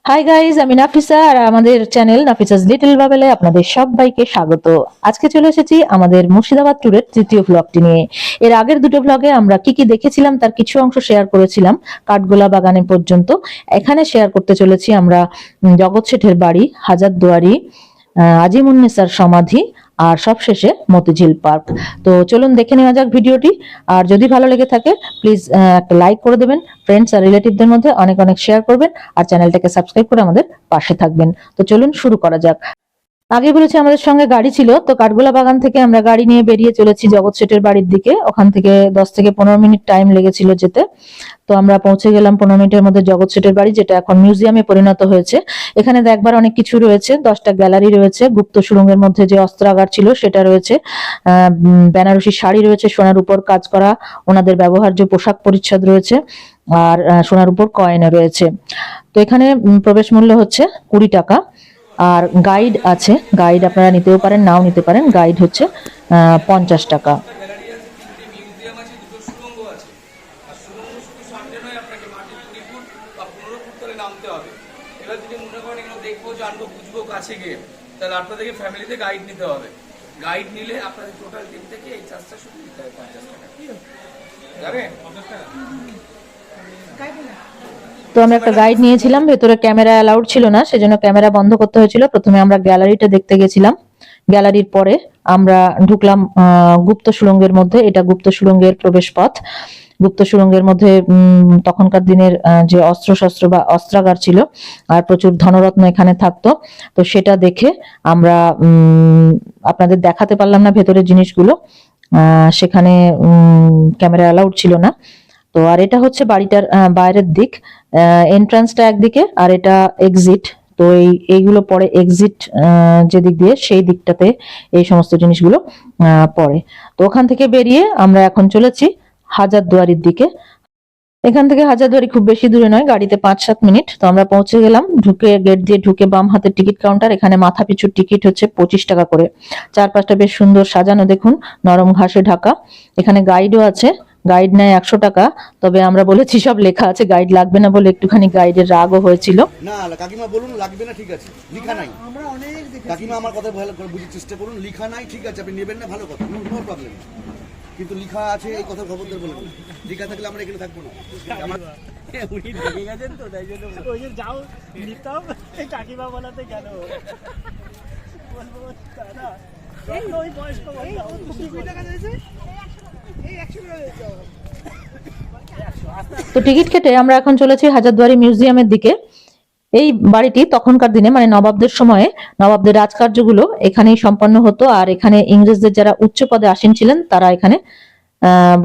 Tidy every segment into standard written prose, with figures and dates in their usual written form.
Hi guys, আমি নাফিসা আর আমাদের channel নাফিসাস little বাবেলে আপনাদের সবাইকে স্বাগত। আজকে চলে এসেছি আমাদের মুর্শিদাবাদ ট্যুরের তৃতীয় ব্লগটি নিয়ে। এর আগের দুটো ব্লগে আমরা কি কি দেখেছিলাম তার কিছু অংশ শেয়ার করেছিলাম, কাঠগোলা বাগানে পর্যন্ত। এখানে শেয়ার করতে চলেছি আমরা জগৎ শেঠের বাড়ি, হাজারদুয়ারি, আজিমুন্নেসার সমাধি আর সবশেষে মতিঝিল পার্ক। তো চলুন দেখে নেওয়া যাক ভিডিওটি। আর যদি ভালো লেগে থাকে প্লিজ একটা লাইক করে দেবেন, ফ্রেন্ডস আর রিলেটিভদের মধ্যে অনেক অনেক শেয়ার করবেন আর চ্যানেলটাকে সাবস্ক্রাইব করে আমাদের পাশে থাকবেন। তো চলুন শুরু করা যাক। আগে বলেছি আমাদের সঙ্গে গাড়ি ছিল, তো কাঠগোলা বাগান থেকে আমরা গাড়ি নিয়ে বেরিয়ে চলেছি জগৎ শেঠের বাড়ির দিকে। ওখান থেকে 10 থেকে 15 মিনিট টাইম লেগেছিল যেতে। তো আমরা পৌঁছে গেলাম 15 মিনিটের মধ্যে জগৎ শেঠের বাড়ি, যেটা এখন মিউজিয়ামে পরিণত হয়েছে। এখানে দেখবার অনেক কিছু রয়েছে, 10টা গ্যালারি রয়েছে, গুপ্ত সুড়ঙ্গের মধ্যে যে অস্ত্রাগার ছিল সেটা রয়েছে, বেনারসি শাড়ি রয়েছে, সোনার উপর কাজ করা ওনাদের ব্যবহার্য পোশাক পরিচ্ছদ রয়েছে, আর সোনার উপর কয়েনও রয়েছে। তো এখানে প্রবেশ মূল্য হচ্ছে 20 টাকা। আর গাইড আছে, গাইড আপনারা নিতেও পারেন, নাও নিতে পারেন। গাইড হচ্ছে 50 টাকা। এবার যদি মনে করেন এগুলো দেখবো, জানবো, বুঝবো কাছে গিয়ে, তাহলে আপনাদেরকে ফ্যামিলিতে গাইড নিতে হবে। গাইড নিলে আপনাদের টোটাল টিম থেকে এই চার্জটা শুধু দিতে হবে 50 টাকা। যাবেন? তো আমরা একটা গাইড নিয়েছিলাম, ভেতরে ক্যামেরা অ্যালাউড ছিল না, সেজন্য ক্যামেরা বন্ধ করতে হয়েছিল। প্রথমে আমরা গ্যালারিটা দেখতে গেছিলাম, গ্যালারির পরে আমরা ঢুকলাম গুপ্ত সুড়ঙ্গের মধ্যে। এটা গুপ্ত সুড়ঙ্গের প্রবেশ পথ। গুপ্ত সুড়ঙ্গের মধ্যে তখনকার দিনের যে অস্ত্র শস্ত্র বা অস্ত্রাগার ছিল আর প্রচুর ধনরত্ন এখানে থাকতো। তো সেটা দেখে আমরা আপনাদের দেখাতে পারলাম না ভেতরের জিনিসগুলো, সেখানে ক্যামেরা অ্যালাউড ছিল না। তো আর এটা হচ্ছে বাড়িটার বাইরের দিক, এন্ট্রান্সটা একদিকে আর এটা এক্সিট। তো এইগুলো পরে এক্সিট যে দিক দিয়ে, সেই দিকটাতে এই সমস্ত জিনিসগুলো পড়ে। তো ওখান থেকে বেরিয়ে আমরা এখন চলেছি হাজারদুয়ারির দিকে। এখান থেকে হাজারদুয়ারি খুব বেশি দূরে নয়, গাড়িতে 5-7 মিনিট। তো আমরা পৌঁছে গেলাম। ঢুকে গেট দিয়ে ঢুকে বাম হাতের টিকিট কাউন্টার। এখানে মাথা পিছু টিকিট হচ্ছে 25 টাকা করে। চারপাশটা বেশ সুন্দর সাজানো, দেখুন, নরম ঘাসে ঢাকা। এখানে গাইডও আছে, গাইড নেয় 100 টাকা। তবে আমরা বলেছি সব লেখা আছে, গাইড লাগবে না বলে একটুখানি গাইডের রাগও হয়েছিল। না কাকিমা বলুন লাগবে না, ঠিক আছে, লেখা নাই। আমরা অনেক কাকিমা আমার কথা ভালো করে বুঝার চেষ্টা করুন, লেখা নাই, ঠিক আছে, আপনি নেবেন না, ভালো কথা, নো প্রবলেম। কিন্তু লেখা আছে এই কথা খবরদার বলবেন না, লেখা থাকলে আমরা এখানে থাকবো না। উনি ঢেকে গেছেন তো, তাই জন্য ওই যে যাও নিতাম কাকিমা বলাতে গেল, বলবো দাদা ওই বয়স্ক তো টিকিট কেটে আমরা এখন চলেছি হাজারদুয়ারি মিউজিয়ামের দিকে। এই বাড়িটি তখনকার দিনে, মানে নবাবদের সময়ে, নবাবদের রাজকার্যগুলো এখানেই সম্পন্ন হতো। আর এখানে ইংরেজদের যারা উচ্চ পদে আসীন ছিলেন তারা এখানে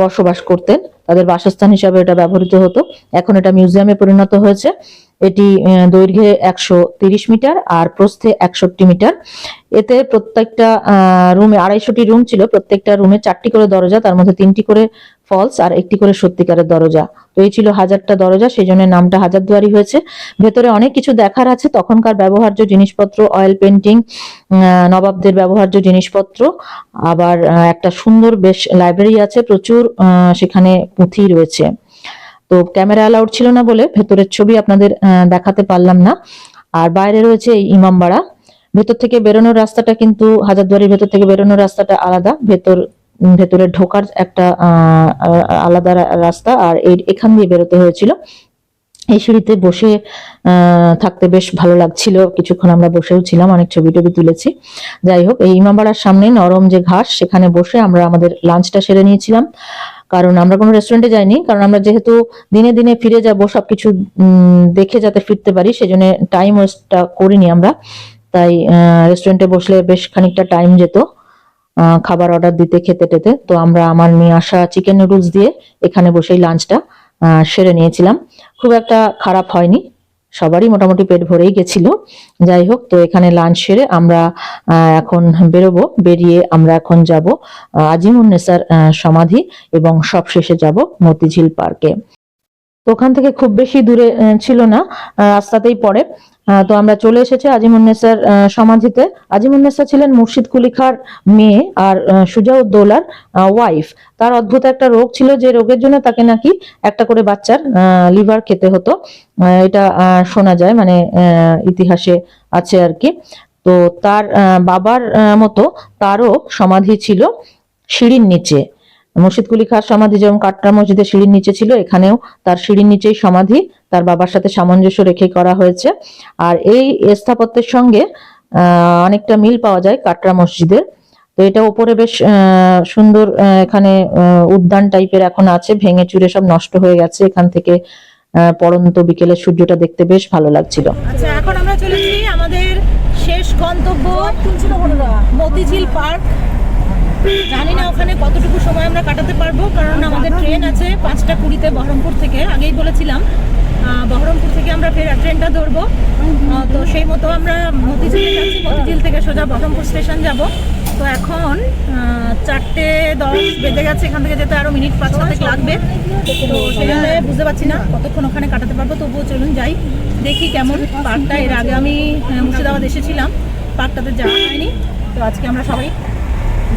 বসবাস করতেন, তাদের বাসস্থান হিসাবে এটা ব্যবহৃত হতো। এখন এটা মিউজিয়ামে পরিণত হয়েছে। এটি দৈর্ঘ্যে 130 মিটার আর প্রস্থে 61 মিটার। এতে প্রত্যেকটা রুমে 250টি রুম ছিল, প্রত্যেকটা রুমে 4টি করে দরজা, তার মধ্যে 3টি করে ফলস আর 1টি করে সত্যিকারের দরজা। তো এই ছিল 1000টা দরজা, সেই জন্য নামটা হাজারদুয়ারি হয়েছে। ভেতরে অনেক কিছু দেখার আছে, তখনকার ব্যবহার্য জিনিসপত্র, অয়েল পেন্টিং, নবাবদের ব্যবহার্য জিনিসপত্র। আবার একটা সুন্দর বেশ লাইব্রেরি আছে, প্রচুর সেখানে পুঁথি রয়েছে। তো ক্যামেরা অ্যালাউড ছিল না বলে ভেতরের ছবি আপনাদের দেখাতে পারলাম না। আর বাইরে রয়েছে এই ইমামবাড়া। ভেতর থেকে বেরোনোর রাস্তাটা কিন্তু, হাজারদুয়ারির ভেতর থেকে বেরোনোর রাস্তাটা আলাদা, ভেতরে ঢোকার একটা আলাদা রাস্তা, আর এখান দিয়ে বেরোতে হয়েছিল। এই সিঁড়িতে বসে থাকতে বেশ ভালো লাগছিল, কিছুক্ষণ আমরা বসেও ছিলাম, অনেক ছবি টবি তুলেছি। যাই হোক, এই ইমামবাড়ার সামনে নরম যে ঘাস, সেখানে বসে আমরা আমাদের লাঞ্চটা সেরে নিয়েছিলাম। কারণ আমরা কোনো রেস্টুরেন্টে যাইনি, কারণ আমরা যেহেতু দিনে দিনে ফিরে যাব, সবকিছু দেখে যাতে ফিরতে পারি, সেজন্য টাইম ওয়েস্টটা করিনি আমরা। তাই রেস্টুরেন্টে বসলে বেশ খানিকটা টাইম যেত খাবার অর্ডার দিতে, খেতে টেতে। তো আমরা আমার নিয়ে আসা চিকেন নুডলস দিয়ে এখানে বসেই লাঞ্চটা সেরে নিয়েছিলাম। খুব একটা খারাপ হয়নি, সবারই মোটামুটি পেট ভরেই গেছিল। যাই হোক, তো এখানে লাঞ্চ সেরে আমরা এখন বেরোবো। বেরিয়ে আমরা এখন যাব আজিমুন্নেসার সমাধি এবং সবশেষে যাব মতিঝিল পার্কে। তো ওখান থেকে খুব বেশি দূরে ছিল না, রাস্তাতেই পড়ে। তো আমরা চলে এসেছি আজিমুন্নেসার সমাধিতে। আজিমুন্নেসা ছিলেন মুর্শিদ কুলি খাঁর মেয়ে আর সুজাউদ্দৌলার ওয়াইফ। তার অদ্ভুত একটা রোগ ছিল, যে রোগের জন্য তাকে নাকি একটা করে বাচ্চার লিভার খেতে হতো। এটা শোনা যায়, মানে ইতিহাসে আছে আর কি। তো তার বাবার মতো তারও সমাধি ছিল সিঁড়ির নিচে। মুর্শিদ কুলি খাঁর সমাধি যেমন কাটরা মসজিদে সিঁড়ির নিচে ছিল, এখানেও তার সিঁড়ির নিচেই সমাধি, তার বাবার সাথে সামঞ্জস্য রেখে করা হয়েছে। আর এই স্থাপত্যের সঙ্গে অনেকটা মিল পাওয়া যায় কাটরা মসজিদের। তো এটা উপরে বেশ সুন্দর, এখানে উদ্যান টাইপের এখন আছে, ভেঙে চুরে সব নষ্ট হয়ে গেছে। এখান থেকে পড়ন্ত বিকেলের সূর্যটা দেখতে বেশ ভালো লাগছিল। আচ্ছা, এখন আমরা চলেছি আমাদের শেষ গন্তব্য মতিঝিল পার্ক। জানি না ওখানে কতটুকু সময় আমরা কাটাতে পারবো, কারণ আমাদের ট্রেন আছে 5:20 বহরমপুর থেকে। আগেই বলেছিলাম বহরমপুর থেকে আমরা ফের ট্রেনটা ধরবো। তো সেই মতো আমরা মতিঝিলে যাচ্ছি, মতিঝিল থেকে সোজা বহরমপুর স্টেশন যাব। তো এখন 4:10 বেজে গেছে, এখান থেকে যেতে আরো মিনিট 5-7 লাগবে। তো সেই জন্য বুঝতে পারছি না কতক্ষণ ওখানে কাটাতে পারবো। তবুও চলুন যাই, দেখি কেমন পার্কটা। এর আগে আমি মুর্শিদাবাদ এসেছিলাম, পার্কটাতে যাওয়া হয়নি। তো আজকে আমরা সবাই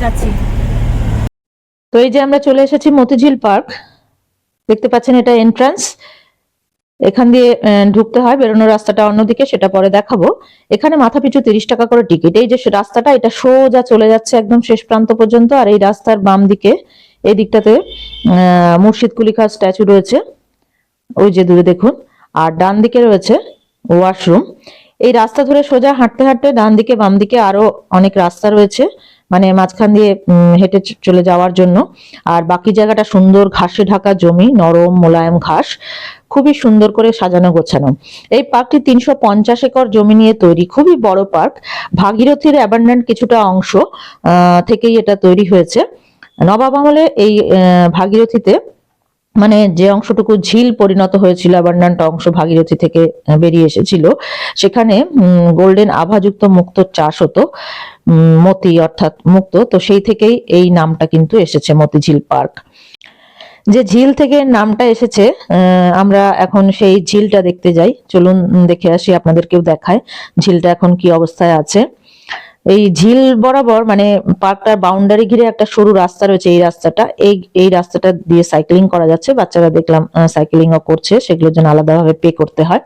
যাচ্ছি। তো এই যে আমরা চলে এসেছি মতিঝিল পার্ক, দেখতে পাচ্ছেন এটা এন্ট্রান্স। এখান দিয়ে ঢুকতে হয়, বেরোনোর রাস্তাটা অন্যদিকে, সেটা পরে দেখাবো। এখানে মাথাপিছু 30 টাকা করে টিকিট। এই যে রাস্তাটা, এটা সোজা চলে যাচ্ছে একদম শেষ প্রান্ত পর্যন্ত। আর এই রাস্তার বাম দিকে এই দিকটাতে মুর্শিদ কুলি খাঁ স্ট্যাচু রয়েছে, ওই যে দূরে দেখুন। আর ডান দিকে রয়েছে ওয়াশরুম। এই রাস্তা ধরে সোজা হাঁটতে হাঁটতে ডান দিকে বাম দিকে আরো অনেক রাস্তা রয়েছে, মানে মাঝখান দিয়ে হেঁটে চলে যাওয়ার জন্য। আর বাকি জায়গাটা সুন্দর ঘাসে ঢাকা জমি, নরম মোলায়েম ঘাস, খুবই সুন্দর করে সাজানো গোছানো। এই পার্কটি 350 একর জমি নিয়ে তৈরি, খুবই বড় পার্ক। ভাগীরথীর অ্যাবান্ডেন্ট কিছুটা অংশ থেকেই এটা তৈরি হয়েছে। নবাব আমলে এই ভাগীরথীতে, মানে যে অংশটুকু ঝিল পরিণত হয়েছিল, অ্যাবান্ডেন্ট অংশ ভাগীরথী থেকে বেরিয়ে এসেছিল, সেখানে গোল্ডেন আভাযুক্ত মুক্তোর চাষ হতো, মতি অর্থাৎ মুক্তো। তো সেই থেকেই এই নামটা কিন্তু এসেছে মতিঝিল পার্ক। যে ঝিল থেকে নামটা এসেছে, আমরা এখন সেই ঝিলটা দেখতে যাই। চলুন দেখে আসি, আপনাদেরকেও দেখায় ঝিলটা এখন কি অবস্থায় আছে। এই ঝিল বরাবর, মানে পার্কটার বাউন্ডারি ঘিরে একটা সরু রাস্তা রয়েছে। এই রাস্তাটা, এই রাস্তাটা দিয়ে সাইক্লিং করা যাচ্ছে। বাচ্চারা দেখলাম সাইক্লিংও করছে, সেগুলোর জন্য আলাদাভাবে পে করতে হয়।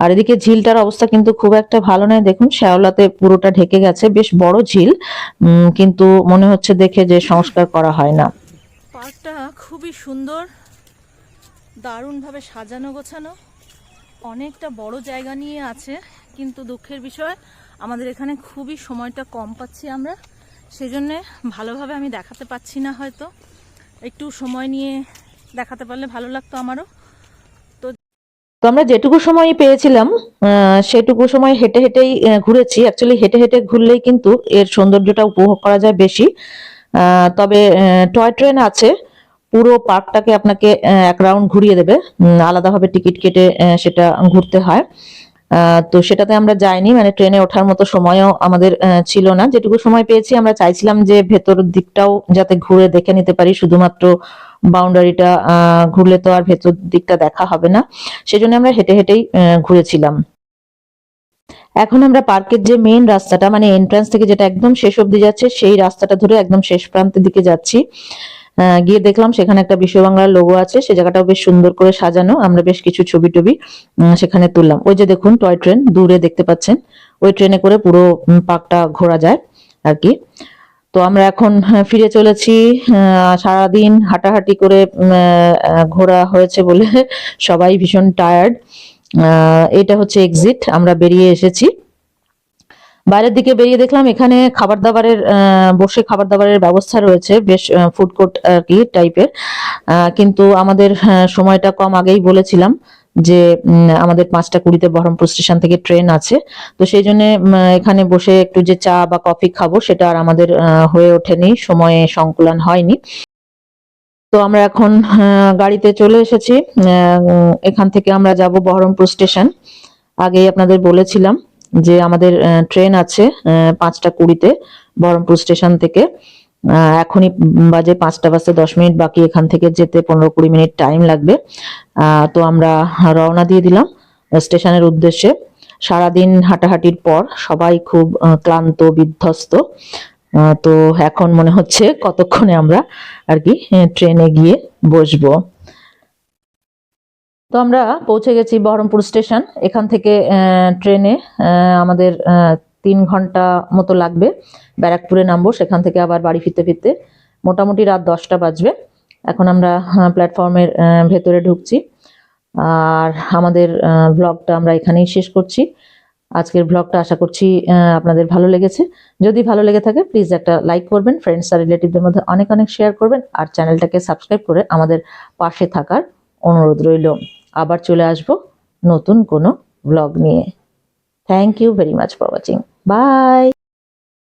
আর এদিকে ঝিলটার অবস্থা কিন্তু খুব একটা ভালো নয়, দেখুন শ্যাওলাতে পুরোটা ঢেকে গেছে। বেশ বড় ঝিল, কিন্তু মনে হচ্ছে দেখে যে সংস্কার করা হয় না। পার্কটা খুবই সুন্দর, দারুণভাবে সাজানো গোছানো, অনেকটা বড় জায়গা নিয়ে আছে। কিন্তু দুঃখের বিষয়, আমাদের এখানে খুবই সময়টা কম পাচ্ছি আমরা, সেজন্য ভালোভাবে আমি দেখাতে পাচ্ছি না। হয়তো একটু সময় নিয়ে দেখাতে পারলে ভালো লাগতো আমারও। তো আমরা যেটুকু সময় পেয়েছিলাম সেটুকু সময় হেঁটে হেঁটেই ঘুরেছি। অ্যাকচুয়ালি হেঁটে হেঁটে ঘুরলেই কিন্তু এর সৌন্দর্যটা উপভোগ করা যায় বেশি। তবে টয় ট্রেন আছে, পুরো পার্কটাকে আপনাকে এক রাউন্ড ঘুরিয়ে দেবে, আলাদাভাবে টিকিট কেটে সেটা ঘুরতে হয়। তো সেটাতে আমরা যাইনি, মানে ট্রেনে ওঠার মতো সময়ও আমাদের ছিল না। যেটুকু সময় পেয়েছি আমরা চাইছিলাম যে ভেতর দিকটাও যাতে ঘুরে দেখে নিতে পারি, শুধুমাত্র বাউন্ডারিটা ঘুরলে তো আর ভেতর দিকটা দেখা হবে না, সেজন্য আমরা হেঁটে হেঁটেই ঘুরেছিলাম। এখন আমরা পার্কের যে মেইন রাস্তাটা, মানে এন্ট্রান্স থেকে যেটা একদম শেষ অবধি যাচ্ছে, সেই রাস্তাটা ধরে একদম শেষ প্রান্তের দিকে যাচ্ছি। গিয়ে দেখলাম সেখানে একটা বিশ্ব বাংলার লোগো আছে, সে জায়গাটাও বেশ সুন্দর করে সাজানো। আমরা বেশ কিছু ছবি টবি সেখানে তুললাম। ওই যে দেখুন টয় ট্রেন দূরে দেখতে পাচ্ছেন, ওই ট্রেনে করে পুরো পার্কটা ঘোরা যায় আর কি। তো আমরা এখন ফিরে চলেছি। সারাদিন হাঁটাহাঁটি করে ঘোরা হয়েছে বলে সবাই ভীষণ টায়ার্ড। এটা হচ্ছে এক্সিট, আমরা বেরিয়ে এসেছি। বাইরের দিকে বেরিয়ে দেখলাম এখানে খাবার দাবারের বসে খাবার দাবারের ব্যবস্থা রয়েছে, বেশ ফুড কোর্ট আর কি টাইপের। কিন্তু আমাদের সময়টা কম, আগেই বলেছিলাম যে আমাদের 5:20 বহরমপুর স্টেশন থেকে ট্রেন আছে। তো সেই জন্য এখানে বসে একটু যে চা বা কফি খাবো সেটা আর আমাদের হয়ে ওঠেনি, সময়ে সংকুলান হয়নি। তো আমরা এখন গাড়িতে চলে এসেছি। এখান থেকে আমরা যাব বহরমপুর স্টেশন। আগেই আপনাদের বলেছিলাম যে আমাদের ট্রেন আছে 5:20 বহরমপুর স্টেশন থেকে। এখনই বাজে 5:10 বাকি, এখান থেকে যেতে 15-20 মিনিট টাইম লাগবে। তো আমরা রওনা দিয়ে দিলাম স্টেশনের উদ্দেশ্যে। সারাদিন হাঁটাহাঁটির পর সবাই খুব ক্লান্ত বিধ্বস্ত। তো এখন মনে হচ্ছে কতক্ষণে আমরা আর কি ট্রেনে গিয়ে বসবো। তো আমরা পৌঁছে গেছি বহরমপুর স্টেশন। এখান থেকে ট্রেনে আমাদের 3 ঘন্টা মতো লাগবে। ব্যারাকপুরে নামবো, সেখান থেকে আবার বাড়ি ফিরতে ফিরতে মোটামুটি রাত 10টা বাজবে। এখন আমরা প্ল্যাটফর্মের ভেতরে ঢুকছি। আর আমাদের ব্লগটা আমরা এখানেই শেষ করছি। আজকের ব্লগটা আশা করছি আপনাদের ভালো লেগেছে। যদি ভালো লেগে থাকে প্লিজ একটা লাইক করবেন, ফ্রেন্ডস আর রিলেটিভদের মধ্যে অনেক অনেক শেয়ার করবেন, আর চ্যানেলটাকে সাবস্ক্রাইব করে আমাদের পাশে থাকার অনুরোধ রইল। আবার চলে আসবো নতুন কোনো ব্লগ নিয়ে। Thank you very much for watching. By.